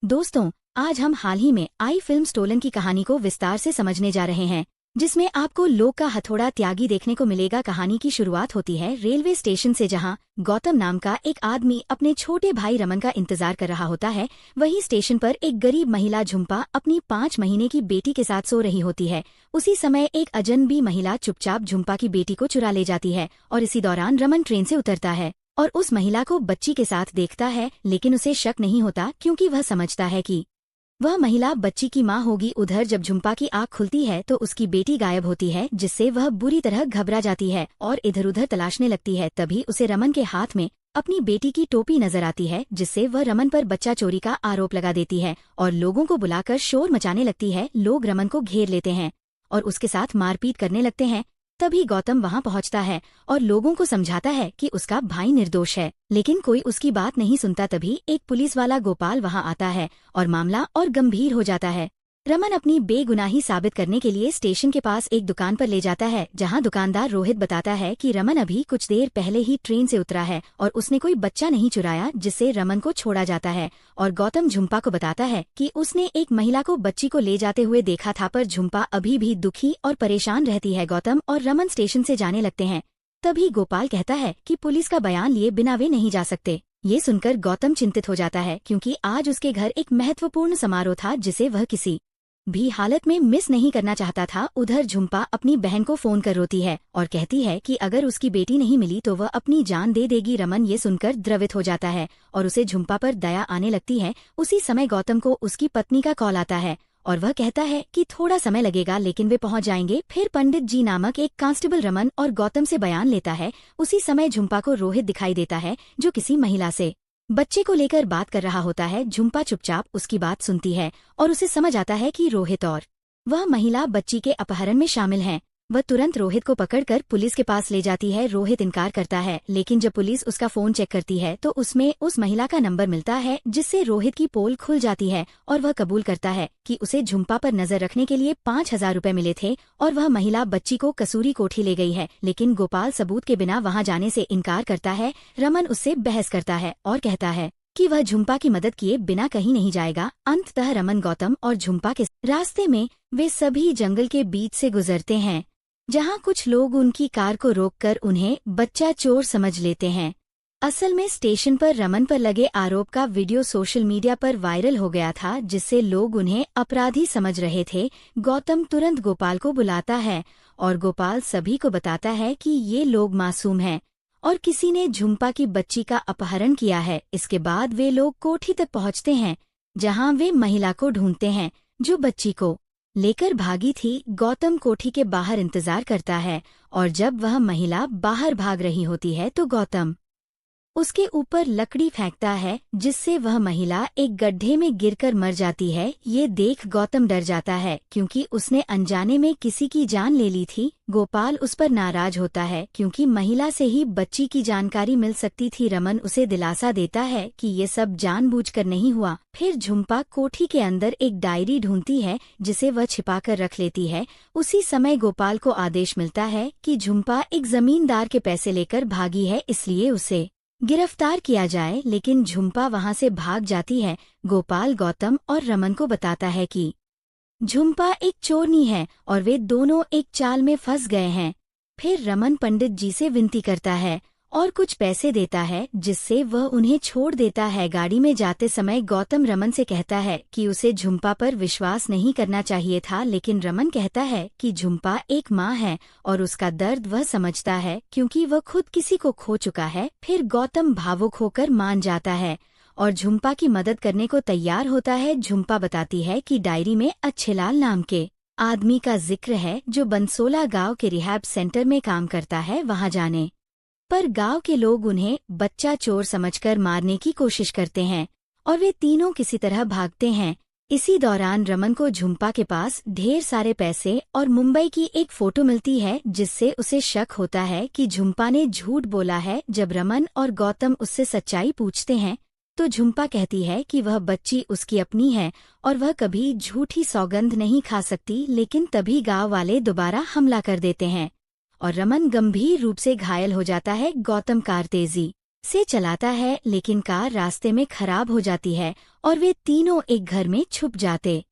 दोस्तों, आज हम हाल ही में आई फिल्म स्टोलन की कहानी को विस्तार से समझने जा रहे हैं, जिसमें आपको लोक का हथौड़ा त्यागी देखने को मिलेगा। कहानी की शुरुआत होती है रेलवे स्टेशन से, जहां गौतम नाम का एक आदमी अपने छोटे भाई रमन का इंतजार कर रहा होता है। वहीं स्टेशन पर एक गरीब महिला झुम्पा अपनी 5 महीने की बेटी के साथ सो रही होती है। उसी समय एक अजनबी महिला चुपचाप झुम्पा की बेटी को चुरा ले जाती है और इसी दौरान रमन ट्रेन से उतरता है और उस महिला को बच्ची के साथ देखता है, लेकिन उसे शक नहीं होता क्योंकि वह समझता है कि वह महिला बच्ची की मां होगी। उधर जब झुम्पा की आंख खुलती है तो उसकी बेटी गायब होती है, जिससे वह बुरी तरह घबरा जाती है और इधर उधर तलाशने लगती है। तभी उसे रमन के हाथ में अपनी बेटी की टोपी नजर आती है, जिससे वह रमन पर बच्चा चोरी का आरोप लगा देती है और लोगों को बुलाकर शोर मचाने लगती है। लोग रमन को घेर लेते हैं और उसके साथ मारपीट करने लगते हैं। तभी गौतम वहां पहुंचता है और लोगों को समझाता है कि उसका भाई निर्दोष है, लेकिन कोई उसकी बात नहीं सुनता। तभी एक पुलिस वाला गोपाल वहां आता है और मामला और गंभीर हो जाता है। रमन अपनी बेगुनाही साबित करने के लिए स्टेशन के पास एक दुकान पर ले जाता है, जहां दुकानदार रोहित बताता है कि रमन अभी कुछ देर पहले ही ट्रेन से उतरा है और उसने कोई बच्चा नहीं चुराया, जिससे रमन को छोड़ा जाता है। और गौतम झुम्पा को बताता है कि उसने एक महिला को बच्ची को ले जाते हुए देखा था, पर झुम्पा अभी भी दुखी और परेशान रहती है। गौतम और रमन स्टेशन से जाने लगते हैं। तभी गोपाल कहता है कि पुलिस का बयान लिए बिना वे नहीं जा सकते। ये सुनकर गौतम चिंतित हो जाता है, क्योंकि आज उसके घर एक महत्वपूर्ण समारोह था जिसे वह किसी भी हालत में मिस नहीं करना चाहता था। उधर झुम्पा अपनी बहन को फोन कर रोती है और कहती है कि अगर उसकी बेटी नहीं मिली तो वह अपनी जान दे देगी। रमन ये सुनकर द्रवित हो जाता है और उसे झुम्पा पर दया आने लगती है। उसी समय गौतम को उसकी पत्नी का कॉल आता है और वह कहता है कि थोड़ा समय लगेगा, लेकिन वे पहुंच जाएंगे। फिर पंडित जी नामक एक कांस्टेबल रमन और गौतम से बयान लेता है। उसी समय झुम्पा को रोहित दिखाई देता है, जो किसी महिला से बच्चे को लेकर बात कर रहा होता है। झुम्पा चुपचाप उसकी बात सुनती है और उसे समझ आता है कि रोहित और वह महिला बच्ची के अपहरण में शामिल हैं। वह तुरंत रोहित को पकड़कर पुलिस के पास ले जाती है। रोहित इनकार करता है, लेकिन जब पुलिस उसका फोन चेक करती है तो उसमें उस महिला का नंबर मिलता है, जिससे रोहित की पोल खुल जाती है और वह कबूल करता है कि उसे झुम्पा पर नजर रखने के लिए 5,000 रुपए मिले थे और वह महिला बच्ची को कसूरी कोठी ले गई है। लेकिन गोपाल सबूत के बिना वहां जाने से इनकार करता है। रमन उससे बहस करता है और कहता है कि वह झुम्पा की मदद किए बिना कहीं नहीं जाएगा। अंततः रमन गौतम और झुम्पा के रास्ते में वे सभी जंगल के बीच से गुजरते हैं, जहां कुछ लोग उनकी कार को रोककर उन्हें बच्चा चोर समझ लेते हैं। असल में स्टेशन पर रमन पर लगे आरोप का वीडियो सोशल मीडिया पर वायरल हो गया था, जिससे लोग उन्हें अपराधी समझ रहे थे। गौतम तुरंत गोपाल को बुलाता है और गोपाल सभी को बताता है कि ये लोग मासूम हैं और किसी ने झुम्पा की बच्ची का अपहरण किया है। इसके बाद वे लोग कोठी तक पहुंचते हैं, जहां वे महिला को ढूंढते हैं जो बच्ची को लेकर भागी थी। गौतम कोठी के बाहर इंतजार करता है और जब वह महिला बाहर भाग रही होती है तो गौतम उसके ऊपर लकड़ी फेंकता है, जिससे वह महिला एक गड्ढे में गिरकर मर जाती है। ये देख गौतम डर जाता है, क्योंकि उसने अनजाने में किसी की जान ले ली थी। गोपाल उस पर नाराज होता है, क्योंकि महिला से ही बच्ची की जानकारी मिल सकती थी। रमन उसे दिलासा देता है कि ये सब जानबूझकर नहीं हुआ। फिर झुम्पा कोठी के अंदर एक डायरी ढूंढती है, जिसे वह छिपाकर रख लेती है। उसी समय गोपाल को आदेश मिलता है कि झुम्पा एक जमींदार के पैसे लेकर भागी है, इसलिए उसे गिरफ्तार किया जाए, लेकिन झुम्पा वहां से भाग जाती है। गोपाल गौतम और रमन को बताता है कि झुम्पा एक चोरनी है और वे दोनों एक चाल में फंस गए हैं। फिर रमन पंडित जी से विनती करता है और कुछ पैसे देता है, जिससे वह उन्हें छोड़ देता है। गाड़ी में जाते समय गौतम रमन से कहता है कि उसे झुम्पा पर विश्वास नहीं करना चाहिए था, लेकिन रमन कहता है कि झुम्पा एक माँ है और उसका दर्द वह समझता है, क्योंकि वह खुद किसी को खो चुका है। फिर गौतम भावुक होकर मान जाता है और झुम्पा की मदद करने को तैयार होता है। झुम्पा बताती है कि डायरी में अच्छेलाल नाम के आदमी का जिक्र है, जो बंसोला गांव के रिहैब सेंटर में काम करता है। वहां जाने पर गांव के लोग उन्हें बच्चा चोर समझकर मारने की कोशिश करते हैं और वे तीनों किसी तरह भागते हैं। इसी दौरान रमन को झुम्पा के पास ढेर सारे पैसे और मुंबई की एक फोटो मिलती है, जिससे उसे शक होता है कि झुम्पा ने झूठ बोला है। जब रमन और गौतम उससे सच्चाई पूछते हैं तो झुम्पा कहती है कि वह बच्ची उसकी अपनी है और वह कभी झूठी सौगंध नहीं खा सकती। लेकिन तभी गांव वाले दोबारा हमला कर देते हैं और रमन गंभीर रूप से घायल हो जाता है। गौतम कार तेजी से चलाता है, लेकिन कार रास्ते में खराब हो जाती है और वे तीनों एक घर में छुप जाते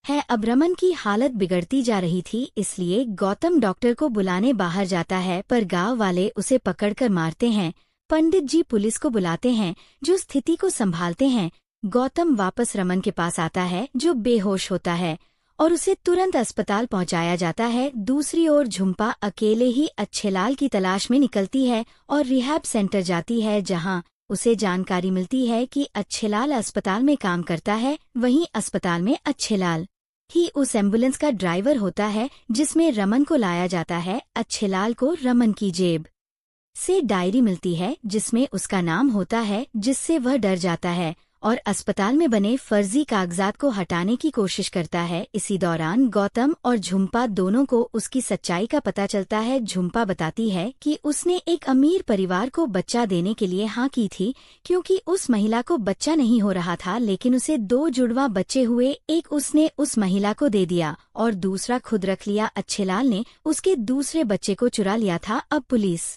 हैं। अब रमन की हालत बिगड़ती जा रही थी, इसलिए गौतम डॉक्टर को बुलाने बाहर जाता है, पर गांव वाले उसे पकड़कर मारते हैं। पंडित जी पुलिस को बुलाते हैं, जो स्थिति को संभालते हैं। गौतम वापस रमन के पास आता है, जो बेहोश होता है, और उसे तुरंत अस्पताल पहुंचाया जाता है। दूसरी ओर झुम्पा अकेले ही अच्छेलाल की तलाश में निकलती है और रिहैब सेंटर जाती है, जहां उसे जानकारी मिलती है कि अच्छेलाल अस्पताल में काम करता है। वहीं अस्पताल में अच्छेलाल ही उस एम्बुलेंस का ड्राइवर होता है जिसमें रमन को लाया जाता है। अच्छेलाल को रमन की जेब से डायरी मिलती है जिसमें उसका नाम होता है, जिससे वह डर जाता है और अस्पताल में बने फर्जी कागजात को हटाने की कोशिश करता है। इसी दौरान गौतम और झुम्पा दोनों को उसकी सच्चाई का पता चलता है। झुम्पा बताती है कि उसने एक अमीर परिवार को बच्चा देने के लिए हाँ की थी, क्योंकि उस महिला को बच्चा नहीं हो रहा था, लेकिन उसे 2 जुड़वा बच्चे हुए। एक उसने उस महिला को दे दिया और दूसरा खुद रख लिया। अच्छेलाल ने उसके दूसरे बच्चे को चुरा लिया था। अब पुलिस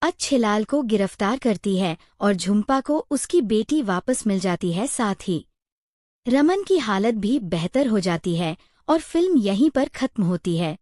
अच्छेलाल को गिरफ्तार करती है और झुम्पा को उसकी बेटी वापस मिल जाती है। साथ ही रमन की हालत भी बेहतर हो जाती है और फिल्म यहीं पर खत्म होती है।